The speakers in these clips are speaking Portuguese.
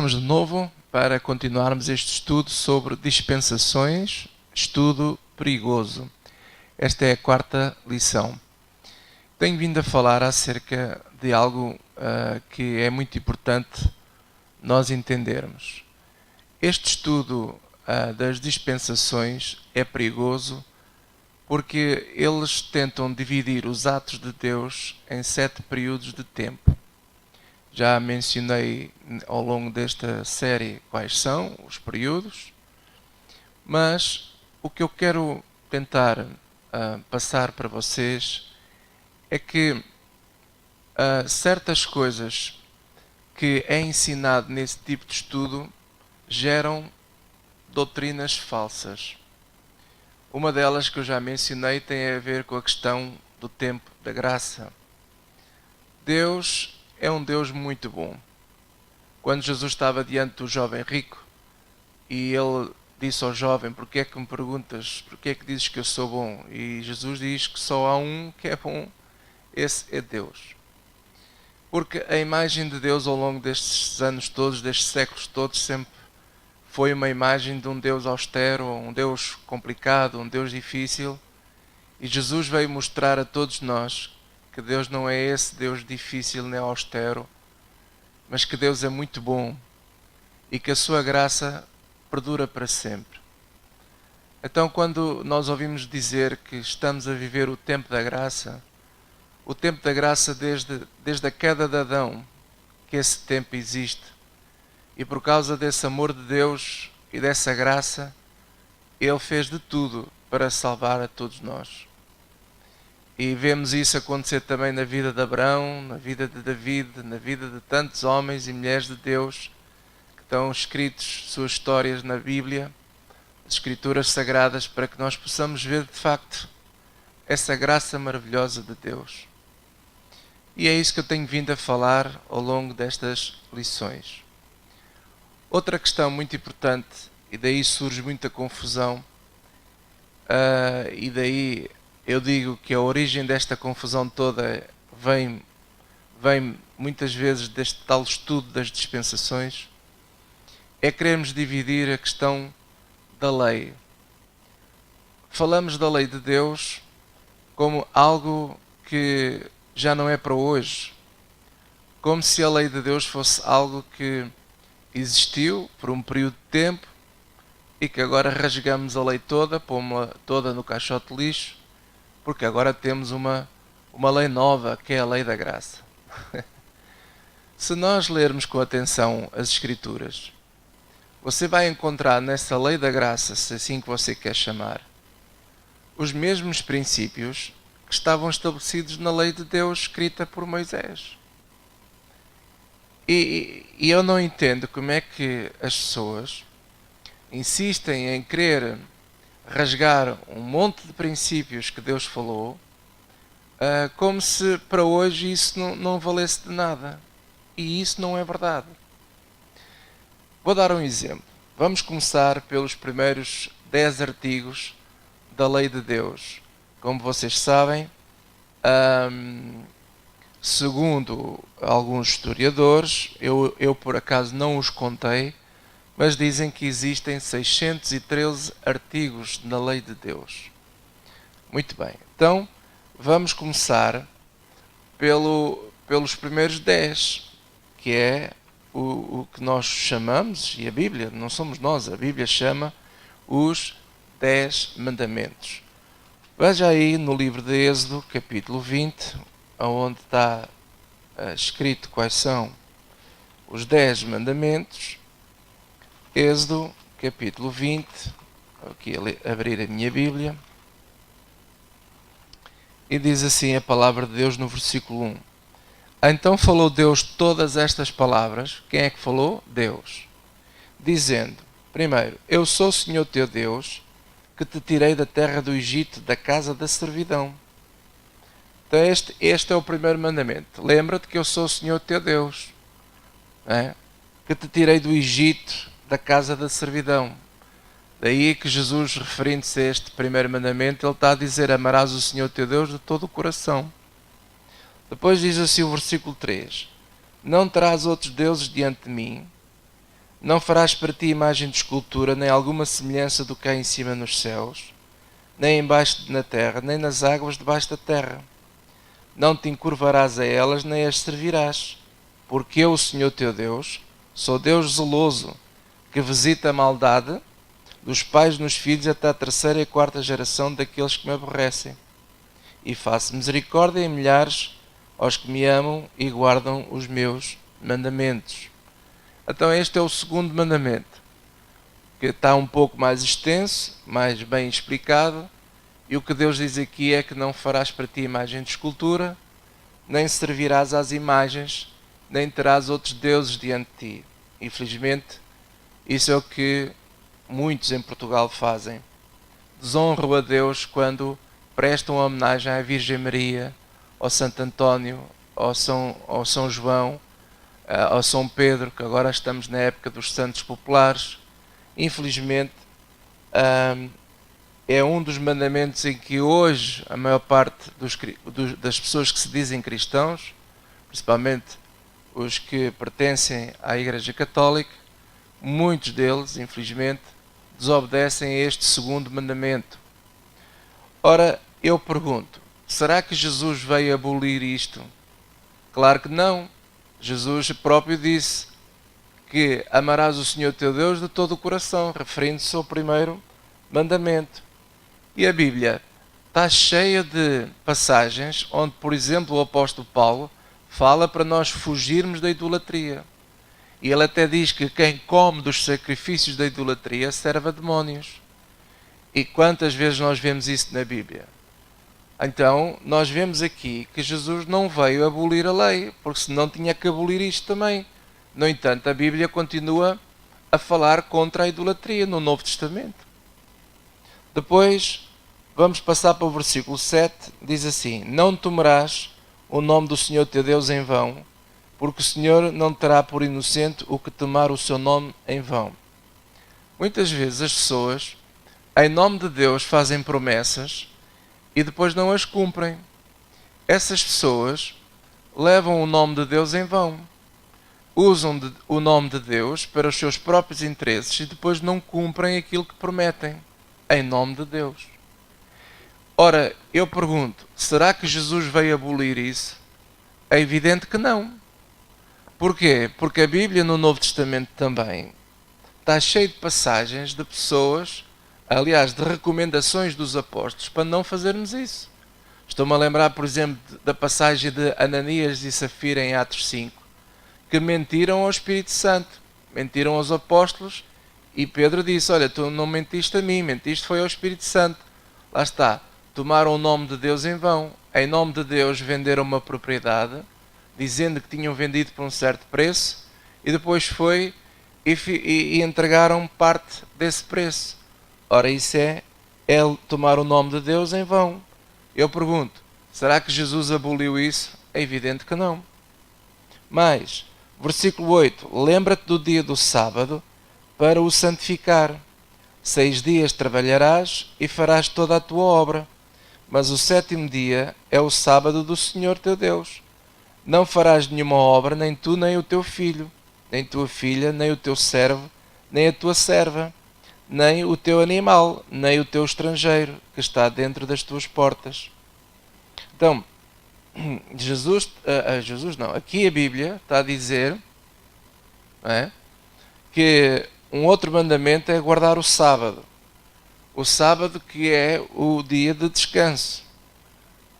Estamos de novo para continuarmos este estudo sobre dispensações, estudo perigoso. Esta é a quarta lição. Tenho vindo a falar acerca de algo que é muito importante nós entendermos. Este estudo das dispensações é perigoso porque eles tentam dividir os atos de Deus em 7 períodos de tempo. Já mencionei ao longo desta série quais são os períodos, mas o que eu quero tentar passar para vocês é que certas coisas que é ensinado nesse tipo de estudo geram doutrinas falsas. Uma delas que eu já mencionei tem a ver com a questão do tempo da graça. Deus é um Deus muito bom. Quando Jesus estava diante do jovem rico e ele disse ao jovem: "Porquê é que me perguntas? Porquê é que dizes que eu sou bom?" E Jesus diz que só há um que é bom, esse é Deus. Porque a imagem de Deus ao longo destes anos todos, destes séculos todos, sempre foi uma imagem de um Deus austero, um Deus complicado, um Deus difícil. E Jesus veio mostrar a todos nós que Deus não é esse Deus difícil nem austero, mas que Deus é muito bom e que a sua graça perdura para sempre. Então, quando nós ouvimos dizer que estamos a viver o tempo da graça desde a queda de Adão, que esse tempo existe, e por causa desse amor de Deus e dessa graça, Ele fez de tudo para salvar a todos nós. E vemos isso acontecer também na vida de Abraão, na vida de David, na vida de tantos homens e mulheres de Deus que estão escritos suas histórias na Bíblia, as Escrituras Sagradas, para que nós possamos ver de facto essa graça maravilhosa de Deus. E é isso que eu tenho vindo a falar ao longo destas lições. Outra questão muito importante, e daí surge muita confusão, e daí eu digo que a origem desta confusão toda vem muitas vezes deste tal estudo das dispensações, é querermos dividir a questão da lei. Falamos da lei de Deus como algo que já não é para hoje, como se a lei de Deus fosse algo que existiu por um período de tempo e que agora rasgamos a lei toda, pomos-la toda no caixote de lixo, porque agora temos uma lei nova, que é a lei da graça. Se nós lermos com atenção as Escrituras, você vai encontrar nessa lei da graça, se assim que você quer chamar, os mesmos princípios que estavam estabelecidos na lei de Deus escrita por Moisés. E eu não entendo como é que as pessoas insistem em querer rasgar um monte de princípios que Deus falou, como se para hoje isso não valesse de nada. E isso não é verdade. Vou dar um exemplo. Vamos começar pelos primeiros 10 artigos da lei de Deus. Como vocês sabem, segundo alguns historiadores, eu por acaso não os contei, mas dizem que existem 613 artigos na lei de Deus. Muito bem, então vamos começar pelos primeiros 10, que é o que nós chamamos, e a Bíblia, não somos nós, a Bíblia chama os 10 mandamentos. Veja aí no livro de Êxodo, capítulo 20, onde está escrito quais são os 10 mandamentos. Êxodo, capítulo 20, aqui abrir a minha Bíblia, e diz assim a palavra de Deus no versículo 1. Então falou Deus todas estas palavras. Quem é que falou? Deus. Dizendo, primeiro, eu sou o Senhor teu Deus, que te tirei da terra do Egito, da casa da servidão. Então este é o primeiro mandamento. Lembra-te que eu sou o Senhor teu Deus, que te tirei do Egito, da casa da servidão. Daí que Jesus, referindo-se a este primeiro mandamento, ele está a dizer: amarás o Senhor teu Deus de todo o coração. Depois diz assim o versículo 3: não terás outros deuses diante de mim. Não farás para ti imagem de escultura, nem alguma semelhança do que há em cima nos céus, nem embaixo na terra, nem nas águas debaixo da terra. Não te encurvarás a elas, nem as servirás, porque eu, o Senhor teu Deus, sou Deus zeloso, que visita a maldade dos pais nos filhos até a terceira e quarta geração daqueles que me aborrecem. E faço misericórdia em milhares aos que me amam e guardam os meus mandamentos. Então este é o segundo mandamento, que está um pouco mais extenso, mais bem explicado, e o que Deus diz aqui é que não farás para ti imagem de escultura, nem servirás às imagens, nem terás outros deuses diante de ti. Infelizmente, isso é o que muitos em Portugal fazem. Desonram a Deus quando prestam homenagem à Virgem Maria, ao Santo António, ao São João, ao São Pedro, que agora estamos na época dos santos populares. Infelizmente, é um dos mandamentos em que hoje a maior parte das pessoas que se dizem cristãos, principalmente os que pertencem à Igreja Católica, muitos deles, infelizmente, desobedecem a este segundo mandamento. Ora, eu pergunto, será que Jesus veio abolir isto? Claro que não. Jesus próprio disse que amarás o Senhor teu Deus de todo o coração, referindo-se ao primeiro mandamento. E a Bíblia está cheia de passagens onde, por exemplo, o apóstolo Paulo fala para nós fugirmos da idolatria. E ele até diz que quem come dos sacrifícios da idolatria serve a demónios. E quantas vezes nós vemos isso na Bíblia? Então, nós vemos aqui que Jesus não veio abolir a lei, porque senão tinha que abolir isto também. No entanto, a Bíblia continua a falar contra a idolatria no Novo Testamento. Depois, vamos passar para o versículo 7, diz assim: Não tomarás o nome do Senhor teu Deus em vão, porque o Senhor não terá por inocente o que tomar o seu nome em vão. Muitas vezes as pessoas, em nome de Deus, fazem promessas e depois não as cumprem. Essas pessoas levam o nome de Deus em vão. Usam o nome de Deus para os seus próprios interesses e depois não cumprem aquilo que prometem, em nome de Deus. Ora, eu pergunto, será que Jesus veio abolir isso? É evidente que não. Porquê? Porque a Bíblia no Novo Testamento também está cheia de passagens de pessoas, aliás, de recomendações dos apóstolos para não fazermos isso. Estou-me a lembrar, por exemplo, da passagem de Ananias e Safira em Atos 5, que mentiram ao Espírito Santo, mentiram aos apóstolos, e Pedro disse: olha, tu não mentiste a mim, mentiste foi ao Espírito Santo. Lá está, tomaram o nome de Deus em vão. Em nome de Deus venderam uma propriedade, dizendo que tinham vendido por um certo preço, e depois foi e entregaram parte desse preço. Ora, isso é tomar o nome de Deus em vão. Eu pergunto, será que Jesus aboliu isso? É evidente que não. Mas, versículo 8, lembra-te do dia do sábado para o santificar. 6 dias trabalharás e farás toda a tua obra, mas o 7º dia é o sábado do Senhor teu Deus. Não farás nenhuma obra, nem tu, nem o teu filho, nem tua filha, nem o teu servo, nem a tua serva, nem o teu animal, nem o teu estrangeiro, que está dentro das tuas portas. Então, aqui a Bíblia está a dizer, não é, que um outro mandamento é guardar o sábado. O sábado, que é o dia de descanso.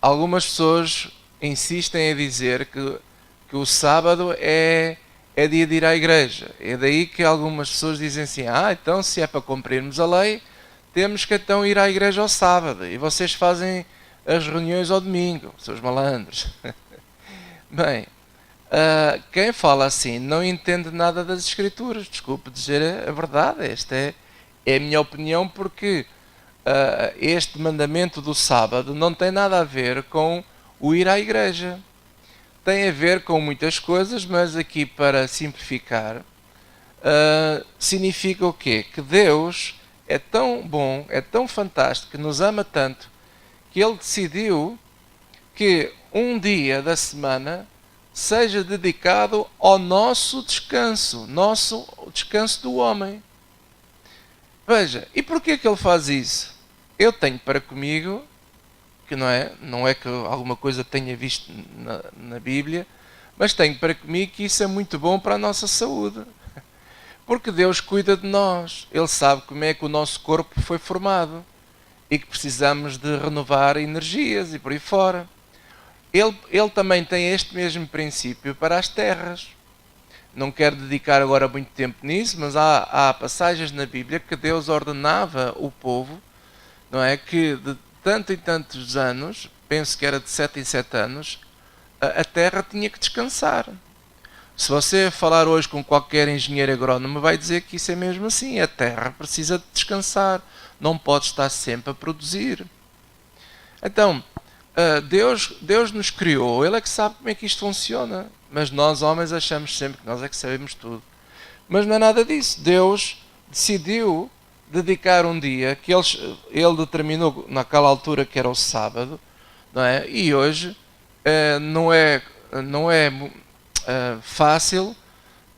Algumas pessoas insistem a dizer que o sábado é dia de ir à igreja. É daí que algumas pessoas dizem assim: então se é para cumprirmos a lei, temos que então ir à igreja ao sábado. E vocês fazem as reuniões ao domingo, seus malandros. Bem, quem fala assim não entende nada das Escrituras. Desculpe dizer a verdade, esta é a minha opinião, porque este mandamento do sábado não tem nada a ver com o ir à igreja. Tem a ver com muitas coisas, mas aqui, para simplificar, significa o quê? Que Deus é tão bom, é tão fantástico, que nos ama tanto, que Ele decidiu que um dia da semana seja dedicado ao nosso descanso do homem. Veja, e porquê que ele faz isso? Eu tenho para comigo, que não é que alguma coisa tenha visto na Bíblia, mas tenho para comigo que isso é muito bom para a nossa saúde. Porque Deus cuida de nós. Ele sabe como é que o nosso corpo foi formado e que precisamos de renovar energias e por aí fora. Ele também tem este mesmo princípio para as terras. Não quero dedicar agora muito tempo nisso, mas há passagens na Bíblia que Deus ordenava o povo, não é, que de tanto em tantos anos, penso que era de 7 em 7 anos, a terra tinha que descansar. Se você falar hoje com qualquer engenheiro agrónomo, vai dizer que isso é mesmo assim. A terra precisa de descansar, não pode estar sempre a produzir. Então, Deus nos criou, Ele é que sabe como é que isto funciona. Mas nós, homens, achamos sempre que nós é que sabemos tudo. Mas não é nada disso. Deus decidiu dedicar um dia que Ele determinou naquela altura que era o sábado, não é? E hoje não é fácil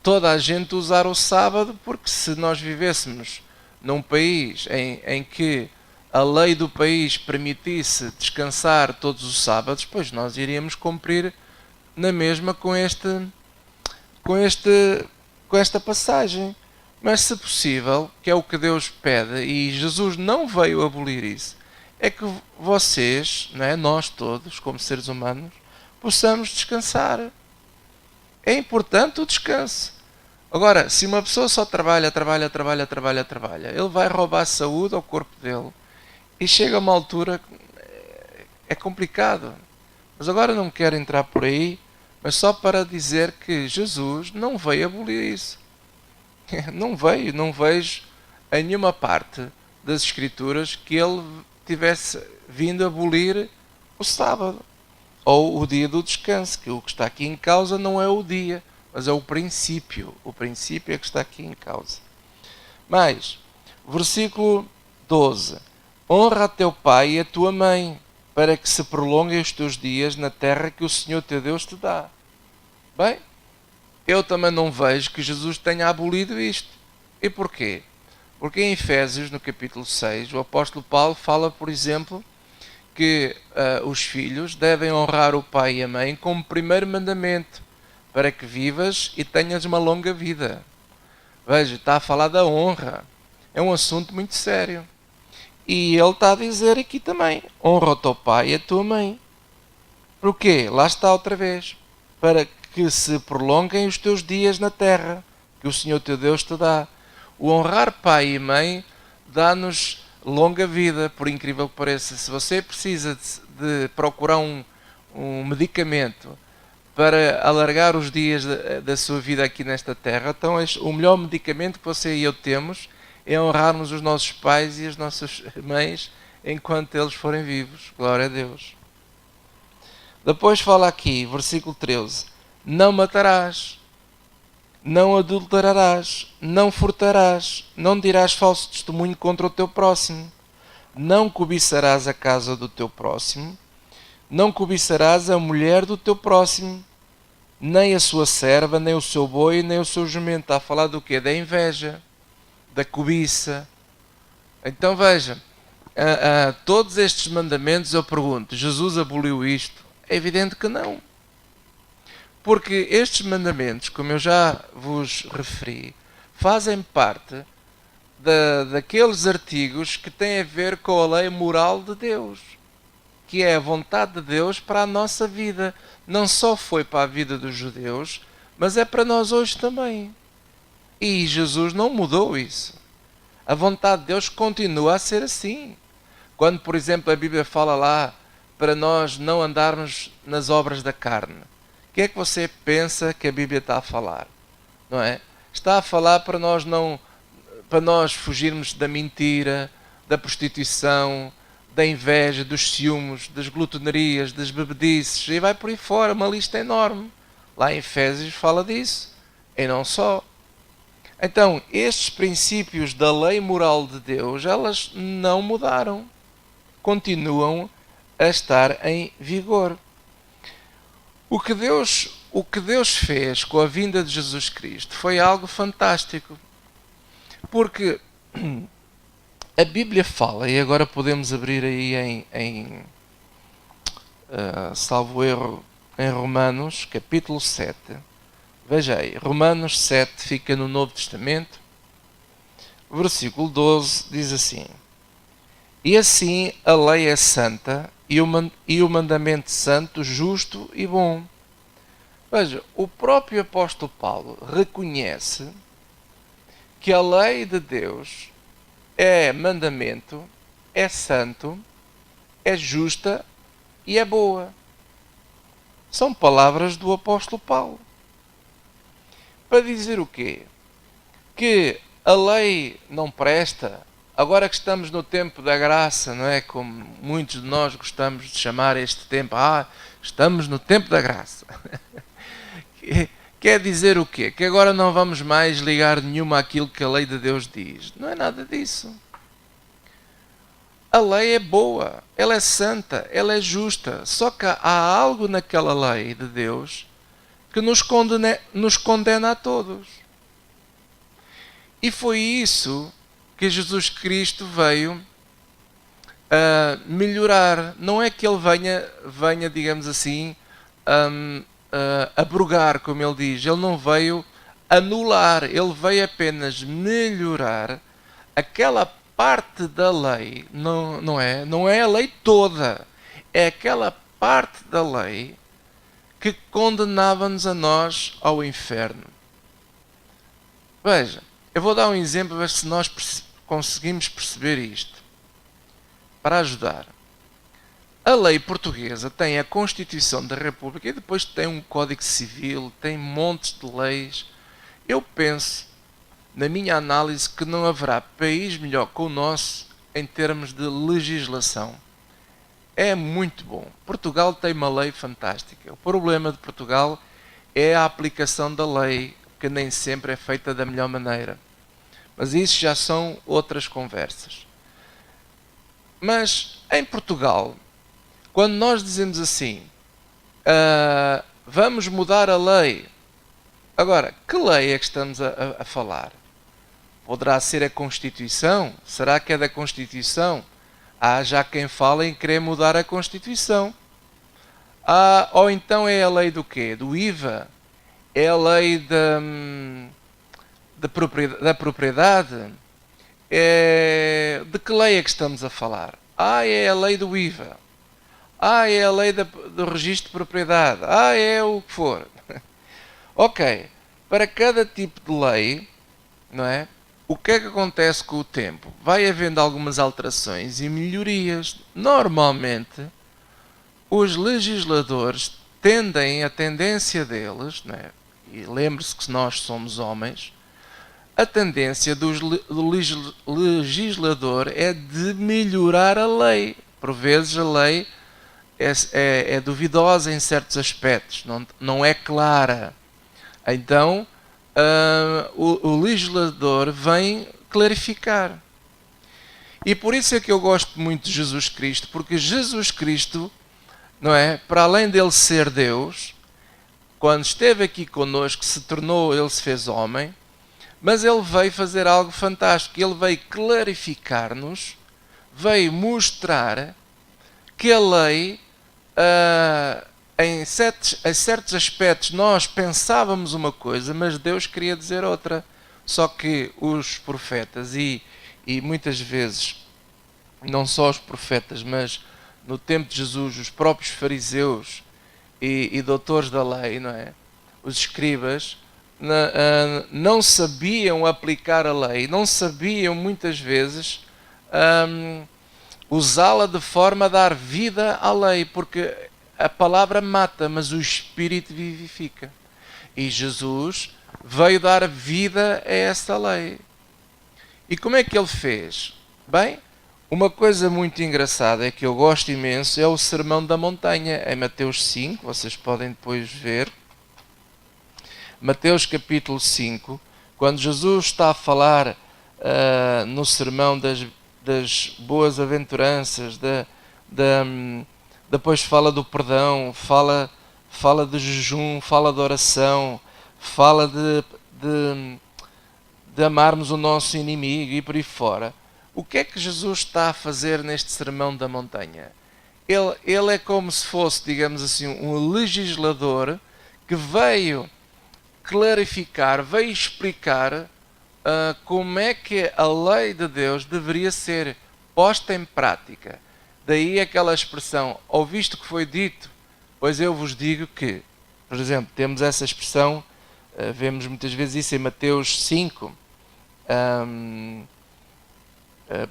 toda a gente usar o sábado, porque se nós vivêssemos num país em que a lei do país permitisse descansar todos os sábados, pois nós iríamos cumprir na mesma com esta passagem. Mas se possível, que é o que Deus pede, e Jesus não veio abolir isso, é que vocês, não é, nós todos, como seres humanos, possamos descansar. É importante o descanso. Agora, se uma pessoa só trabalha, ele vai roubar a saúde ao corpo dele. E chega a uma altura que é complicado. Mas agora não quero entrar por aí, mas só para dizer que Jesus não veio abolir isso. Não vejo em nenhuma parte das Escrituras que ele tivesse vindo abolir o sábado ou o dia do descanso, que o que está aqui em causa não é o dia, mas é o princípio. O princípio é que está aqui em causa. Mas, versículo 12. Honra a teu pai e a tua mãe, para que se prolonguem os teus dias na terra que o Senhor teu Deus te dá. Bem, eu também não vejo que Jesus tenha abolido isto. E porquê? Porque em Efésios, no capítulo 6, o apóstolo Paulo fala, por exemplo, que os filhos devem honrar o pai e a mãe como primeiro mandamento, para que vivas e tenhas uma longa vida. Veja, está a falar da honra. É um assunto muito sério. E ele está a dizer aqui também, honra o teu pai e a tua mãe. Porquê? Lá está outra vez. Para que se prolonguem os teus dias na terra, que o Senhor teu Deus te dá. O honrar pai e mãe dá-nos longa vida, por incrível que pareça. Se você precisa de procurar um medicamento para alargar os dias da sua vida aqui nesta terra, então o melhor medicamento que você e eu temos é honrarmos os nossos pais e as nossas mães enquanto eles forem vivos. Glória a Deus. Depois fala aqui, versículo 13. Não matarás, não adulterarás, não furtarás, não dirás falso testemunho contra o teu próximo, não cobiçarás a casa do teu próximo, não cobiçarás a mulher do teu próximo, nem a sua serva, nem o seu boi, nem o seu jumento. Está a falar do quê? Da inveja, da cobiça. Então veja, todos estes mandamentos eu pergunto, Jesus aboliu isto? É evidente que não. Porque estes mandamentos, como eu já vos referi, fazem parte daqueles artigos que têm a ver com a lei moral de Deus, que é a vontade de Deus para a nossa vida. Não só foi para a vida dos judeus, mas é para nós hoje também. E Jesus não mudou isso. A vontade de Deus continua a ser assim. Quando, por exemplo, a Bíblia fala lá para nós não andarmos nas obras da carne, o que é que você pensa que a Bíblia está a falar? Não é? Está a falar para nós fugirmos da mentira, da prostituição, da inveja, dos ciúmes, das glutonarias, das bebedices, e vai por aí fora, uma lista enorme. Lá em Efésios fala disso, e não só. Então, estes princípios da lei moral de Deus, elas não mudaram. Continuam a estar em vigor. O que Deus o que Deus fez com a vinda de Jesus Cristo foi algo fantástico. Porque a Bíblia fala, e agora podemos abrir aí salvo erro, em Romanos, capítulo 7. Veja aí, Romanos 7 fica no Novo Testamento. Versículo 12 diz assim: E assim a lei é santa e o mandamento santo, justo e bom. Veja, o próprio apóstolo Paulo reconhece que a lei de Deus é mandamento, é santo, é justa e é boa. São palavras do apóstolo Paulo. Para dizer o quê? Que a lei não presta. Agora que estamos no tempo da graça, não é? Como muitos de nós gostamos de chamar este tempo. Estamos no tempo da graça. Quer dizer o quê? Que agora não vamos mais ligar nenhuma àquilo que a lei de Deus diz. Não é nada disso. A lei é boa, ela é santa, ela é justa. Só que há algo naquela lei de Deus que nos condena a todos. E foi isso que Jesus Cristo veio a melhorar. Não é que ele venha digamos assim, abrogar, como ele diz. Ele não veio anular, ele veio apenas melhorar aquela parte da lei, não é a lei toda, é aquela parte da lei que condenava-nos a nós ao inferno. Veja, eu vou dar um exemplo, ver se nós conseguimos perceber isto, para ajudar. A lei portuguesa tem a Constituição da República e depois tem um Código Civil, tem montes de leis. Eu penso, na minha análise, que não haverá país melhor que o nosso em termos de legislação. É muito bom. Portugal tem uma lei fantástica. O problema de Portugal é a aplicação da lei, que nem sempre é feita da melhor maneira. Mas isso já são outras conversas. Mas em Portugal, quando nós dizemos assim, vamos mudar a lei. Agora, que lei é que estamos a falar? Poderá ser a Constituição? Será que é da Constituição? Há já quem fala em querer mudar a Constituição. Ou então é a lei do quê? Do IVA? É a lei da propriedade? De que lei é que estamos a falar? É a lei do IVA. É a lei do registro de propriedade. É o que for. Ok, para cada tipo de lei, não é? O que é que acontece com o tempo? Vai havendo algumas alterações e melhorias. Normalmente, os legisladores a tendência deles, não é? E lembre-se que nós somos homens, a tendência do legislador é de melhorar a lei. Por vezes a lei é duvidosa em certos aspectos, não é clara. Então, o legislador vem clarificar. E por isso é que eu gosto muito de Jesus Cristo, porque Jesus Cristo, não é? Para além dele ser Deus, quando esteve aqui connosco, ele se fez homem, mas ele veio fazer algo fantástico. Ele veio clarificar-nos, veio mostrar que a lei, em certos aspectos, nós pensávamos uma coisa, mas Deus queria dizer outra. Só que os profetas, e muitas vezes, não só os profetas, mas no tempo de Jesus, os próprios fariseus e doutores da lei, não é? Os escribas, não sabiam aplicar a lei, não sabiam muitas vezes usá-la de forma a dar vida à lei, porque a palavra mata, mas o Espírito vivifica. E Jesus veio dar vida a essa lei. E como é que ele fez? Bem, uma coisa muito engraçada, é que eu gosto imenso, é o Sermão da Montanha, em Mateus 5, vocês podem depois ver. Mateus capítulo 5, quando Jesus está a falar no sermão das boas aventuranças, depois fala do perdão, fala fala de jejum, fala de oração, fala de amarmos o nosso inimigo e por aí fora. O que é que Jesus está a fazer neste sermão da montanha? Ele é como se fosse, digamos assim, um legislador que veio clarificar, veio explicar como é que a lei de Deus deveria ser posta em prática. Daí aquela expressão, ouviste o que foi dito, pois eu vos digo que. Por exemplo, temos essa expressão, vemos muitas vezes isso em Mateus 5,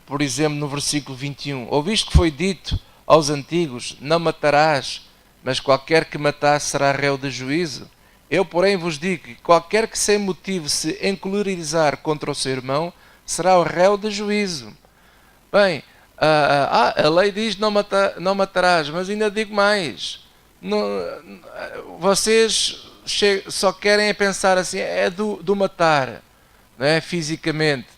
por exemplo no versículo 21. Ouviste que foi dito aos antigos, não matarás, mas qualquer que matar será réu de juízo. Eu, porém, vos digo que qualquer que sem motivo se encolerizar contra o seu irmão, será o réu de juízo. Bem, a lei diz não matarás, mas ainda digo mais. Vocês só querem pensar assim, é do matar, não é? Fisicamente.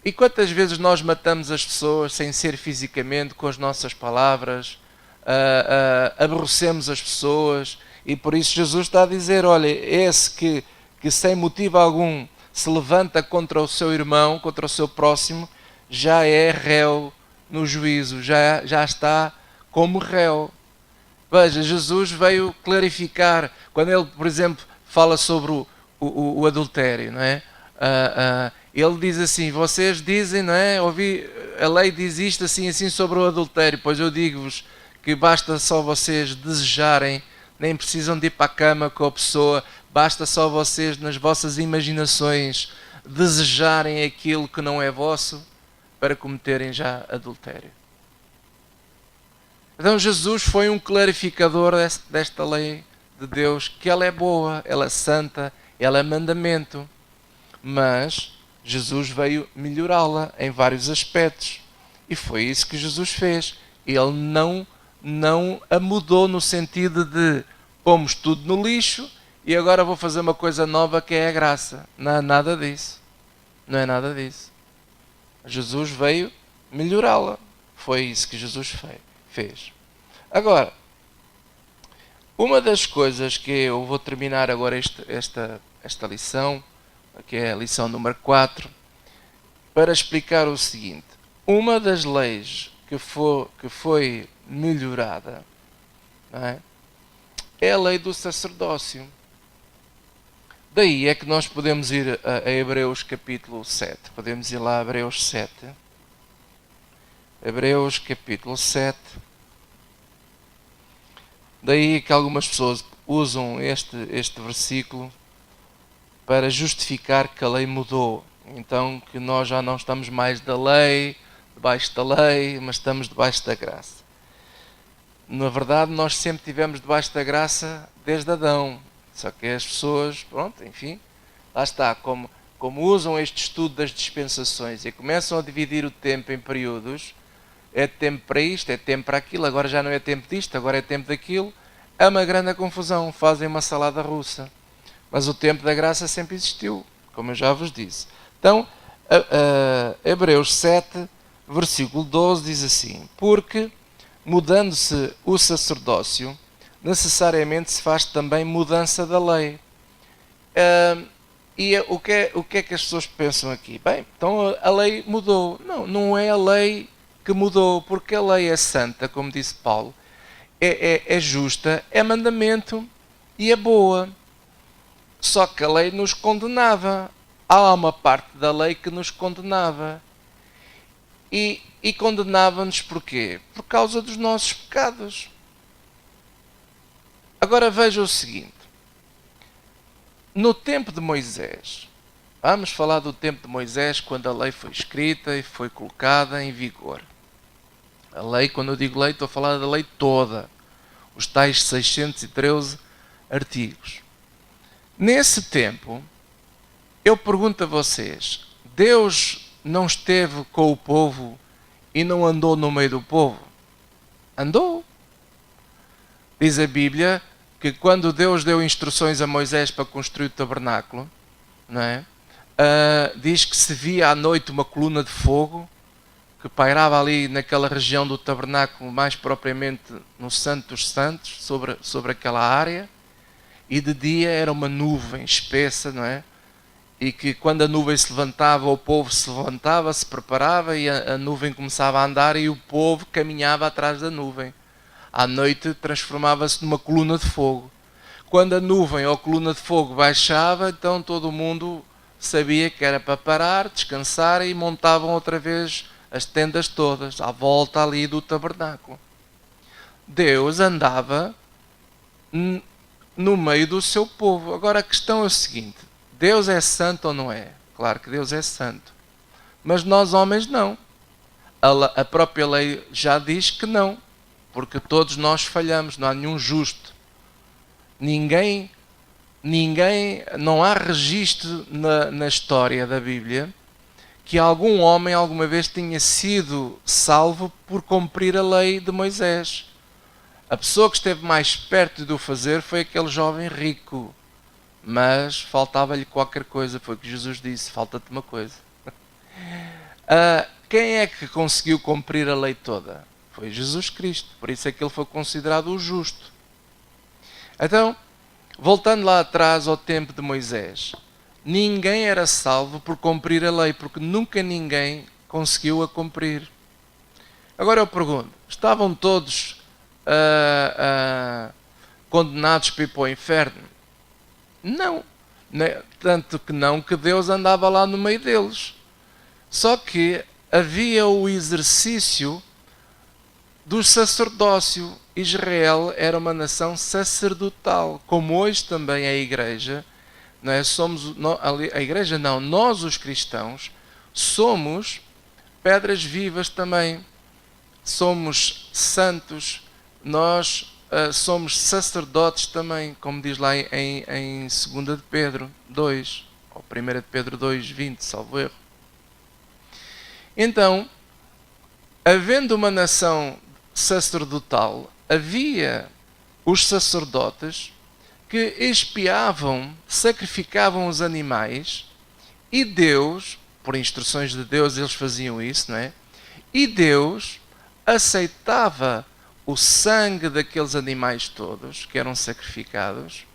E quantas vezes nós matamos as pessoas sem ser fisicamente, com as nossas palavras, aborrecemos as pessoas, e por isso Jesus está a dizer, olha, esse que sem motivo algum se levanta contra o seu irmão, contra o seu próximo, já é réu no juízo, já está como réu. Veja, Jesus veio clarificar, quando ele, por exemplo, fala sobre o adultério, não é? Ele diz assim, vocês dizem, não é? A lei diz isto assim sobre o adultério, pois eu digo-vos que basta só vocês desejarem, nem precisam de ir para a cama com a pessoa, basta só vocês, nas vossas imaginações, desejarem aquilo que não é vosso, para cometerem já adultério. Então Jesus foi um clarificador desta lei de Deus, que ela é boa, ela é santa, ela é mandamento, mas Jesus veio melhorá-la em vários aspectos. E foi isso que Jesus fez. Ele não a mudou no sentido de pomos tudo no lixo e agora vou fazer uma coisa nova que é a graça. Não é nada disso. Não é nada disso. Jesus veio melhorá-la. Foi isso que Jesus fez. Agora, uma das coisas que eu vou terminar agora esta lição, que é a lição número 4, para explicar o seguinte. Uma das leis que foi melhorada, não é a lei do sacerdócio. Daí é que nós podemos ir a Hebreus capítulo 7. Podemos ir lá a Hebreus 7. Hebreus capítulo 7. Daí é que algumas pessoas usam este versículo para justificar que a lei mudou. Então que nós já não estamos mais da lei, debaixo da lei, mas estamos debaixo da graça. Na verdade, nós sempre estivemos debaixo da graça desde Adão. Só que as pessoas, pronto, enfim, lá está, como usam este estudo das dispensações e começam a dividir o tempo em períodos, é tempo para isto, é tempo para aquilo, agora já não é tempo disto, agora é tempo daquilo, é uma grande confusão, fazem uma salada russa. Mas o tempo da graça sempre existiu, como eu já vos disse. Então, Hebreus 7, versículo 12 diz assim, porque mudando-se o sacerdócio, necessariamente se faz também mudança da lei. E o que é que as pessoas pensam aqui? Bem, então a lei mudou. Não é a lei que mudou, porque a lei é santa, como disse Paulo, é justa, é mandamento e é boa. Só que a lei nos condenava. Há uma parte da lei que nos condenava. E condenava-nos porquê? Por causa dos nossos pecados. Agora veja o seguinte. No tempo de Moisés, vamos falar do tempo de Moisés, quando a lei foi escrita e foi colocada em vigor. A lei, quando eu digo lei, estou a falar da lei toda. Os tais 613 artigos. Nesse tempo, eu pergunto a vocês, Deus não esteve com o povo e não andou no meio do povo? Andou. Diz a Bíblia que quando Deus deu instruções a Moisés para construir o tabernáculo, não é? Diz que se via à noite uma coluna de fogo que pairava ali naquela região do tabernáculo, mais propriamente no Santo dos Santos, sobre aquela área, e de dia era uma nuvem espessa, não é? E que quando a nuvem se levantava, o povo se levantava, se preparava, e a nuvem começava a andar e o povo caminhava atrás da nuvem. À noite transformava-se numa coluna de fogo. Quando a nuvem ou a coluna de fogo baixava, então todo o mundo sabia que era para parar, descansar, e montavam outra vez as tendas todas, à volta ali do tabernáculo. Deus andava no meio do seu povo. Agora a questão é o seguinte: Deus é santo ou não é? Claro que Deus é santo. Mas nós homens não. A própria lei já diz que não. Porque todos nós falhamos, não há nenhum justo. Não há registro na história da Bíblia que algum homem alguma vez tenha sido salvo por cumprir a lei de Moisés. A pessoa que esteve mais perto de o fazer foi aquele jovem rico. Mas faltava-lhe qualquer coisa, foi o que Jesus disse: falta-te uma coisa. Quem é que conseguiu cumprir a lei toda? Foi Jesus Cristo, por isso é que ele foi considerado o justo. Então, voltando lá atrás ao tempo de Moisés, ninguém era salvo por cumprir a lei, porque nunca ninguém conseguiu a cumprir. Agora eu pergunto, estavam todos condenados para ir para o inferno? Não. Tanto que não, que Deus andava lá no meio deles. Só que havia o exercício do sacerdócio. Israel era uma nação sacerdotal, como hoje também a igreja, não é? A igreja não, nós os cristãos somos pedras vivas também, somos santos, nós somos sacerdotes também, como diz lá em 2 de Pedro 2, ou 1 de Pedro 2, 20, salvo erro. Então, havendo uma nação sacerdotal, havia os sacerdotes que expiavam, sacrificavam os animais, e Deus, por instruções de Deus, eles faziam isso, não é? E Deus aceitava o sangue daqueles animais todos que eram sacrificados,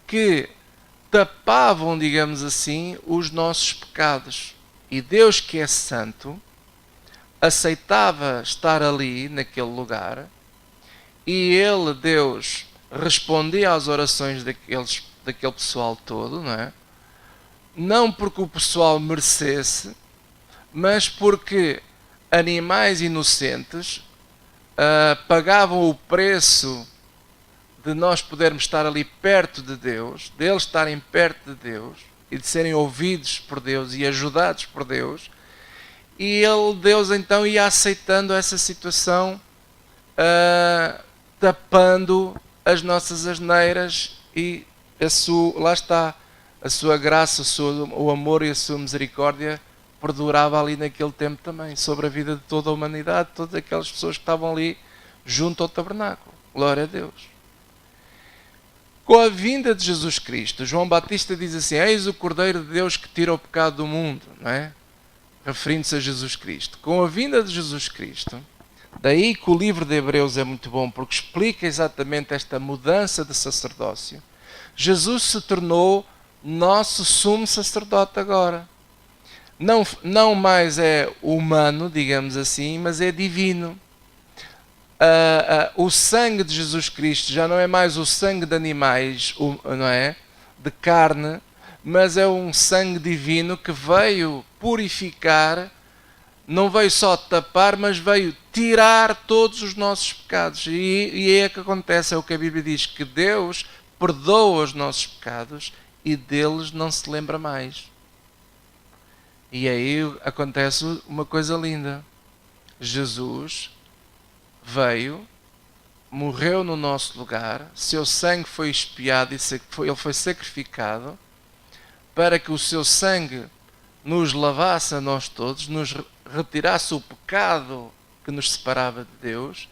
que tapavam, digamos assim, os nossos pecados. E Deus, que é santo, aceitava estar ali, naquele lugar, e ele, Deus, respondia às orações daquele pessoal todo, não é? Não porque o pessoal merecesse, mas porque animais inocentes pagavam o preço de nós podermos estar ali perto de Deus, deles estarem perto de Deus e de serem ouvidos por Deus e ajudados por Deus. E Deus então ia aceitando essa situação, tapando as nossas asneiras, e lá está, a sua graça, o amor e a sua misericórdia perdurava ali naquele tempo também, sobre a vida de toda a humanidade, todas aquelas pessoas que estavam ali junto ao tabernáculo. Glória a Deus. Com a vinda de Jesus Cristo, João Batista diz assim: eis o Cordeiro de Deus que tira o pecado do mundo, não é? Referindo-se a Jesus Cristo. Com a vinda de Jesus Cristo, daí que o livro de Hebreus é muito bom, porque explica exatamente esta mudança de sacerdócio. Jesus se tornou nosso sumo sacerdote agora. Não mais é humano, digamos assim, mas é divino. O sangue de Jesus Cristo já não é mais o sangue de animais, não é? De carne, mas é um sangue divino que veio purificar, não veio só tapar, mas veio tirar todos os nossos pecados. E é que acontece, é o que a Bíblia diz, que Deus perdoa os nossos pecados e deles não se lembra mais. E aí acontece uma coisa linda. Jesus veio, morreu no nosso lugar, seu sangue foi expiado, ele foi sacrificado, para que o seu sangue nos lavasse a nós todos, nos retirasse o pecado que nos separava de Deus,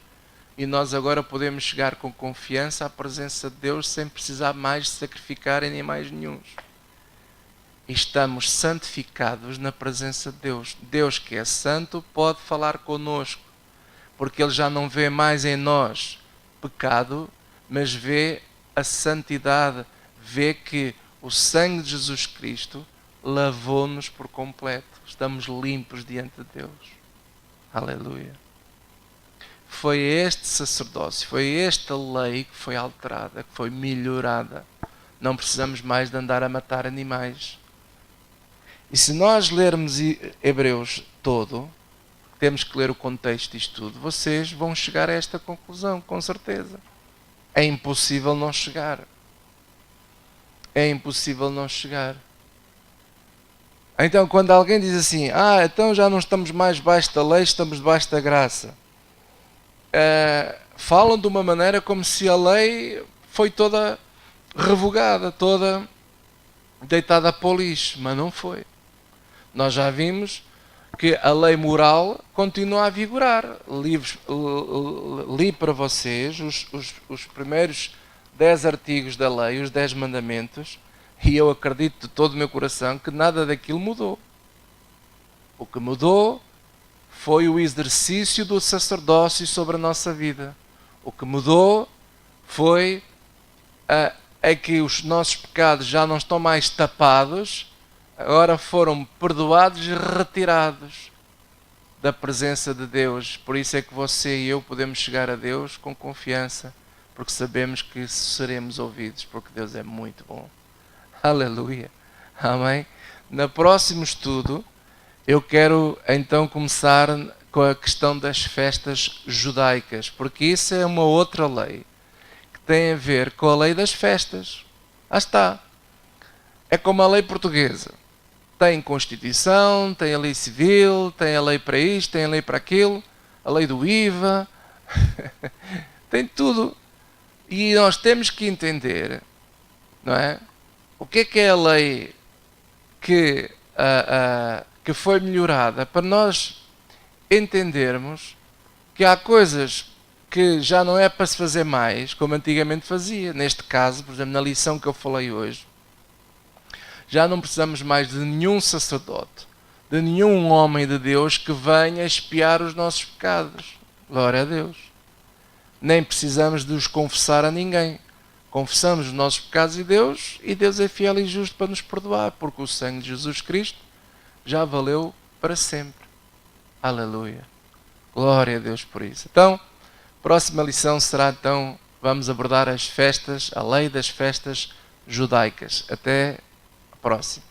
e nós agora podemos chegar com confiança à presença de Deus sem precisar mais de sacrificar animais nenhuns. e estamos santificados na presença de Deus. Deus que é santo pode falar connosco, porque Ele já não vê mais em nós pecado, mas vê a santidade, vê que o sangue de Jesus Cristo lavou-nos por completo. Estamos limpos diante de Deus. Aleluia. Foi este sacerdócio, foi esta lei que foi alterada, que foi melhorada. Não precisamos mais de andar a matar animais. E se nós lermos Hebreus todo, temos que ler o contexto disto tudo, vocês vão chegar a esta conclusão, com certeza. É impossível não chegar. É impossível não chegar. Então, quando alguém diz assim, então já não estamos mais debaixo da lei, estamos debaixo da graça. Falam de uma maneira como se a lei foi toda revogada, toda deitada para o lixo, mas não foi. Nós já vimos que a lei moral continua a vigorar. Li para vocês os primeiros 10 artigos da lei, os 10 mandamentos, e eu acredito de todo o meu coração que nada daquilo mudou. O que mudou foi o exercício do sacerdócio sobre a nossa vida. O que mudou foi que os nossos pecados já não estão mais tapados, agora foram perdoados e retirados da presença de Deus. Por isso é que você e eu podemos chegar a Deus com confiança, porque sabemos que seremos ouvidos, porque Deus é muito bom. Aleluia. Amém? No próximo estudo, eu quero então começar com a questão das festas judaicas, porque isso é uma outra lei que tem a ver com a lei das festas. Está. É como a lei portuguesa. Tem Constituição, tem a lei civil, tem a lei para isto, tem a lei para aquilo, a lei do IVA, tem tudo. E nós temos que entender, não é? O que é a lei que foi melhorada para nós entendermos que há coisas que já não é para se fazer mais, como antigamente fazia. Neste caso, por exemplo, na lição que eu falei hoje, já não precisamos mais de nenhum sacerdote, de nenhum homem de Deus que venha expiar os nossos pecados. Glória a Deus. Nem precisamos de os confessar a ninguém. Confessamos os nossos pecados e Deus é fiel e justo para nos perdoar, porque o sangue de Jesus Cristo já valeu para sempre. Aleluia. Glória a Deus por isso. Então, a próxima lição será, então, vamos abordar as festas, a lei das festas judaicas. Até a próxima.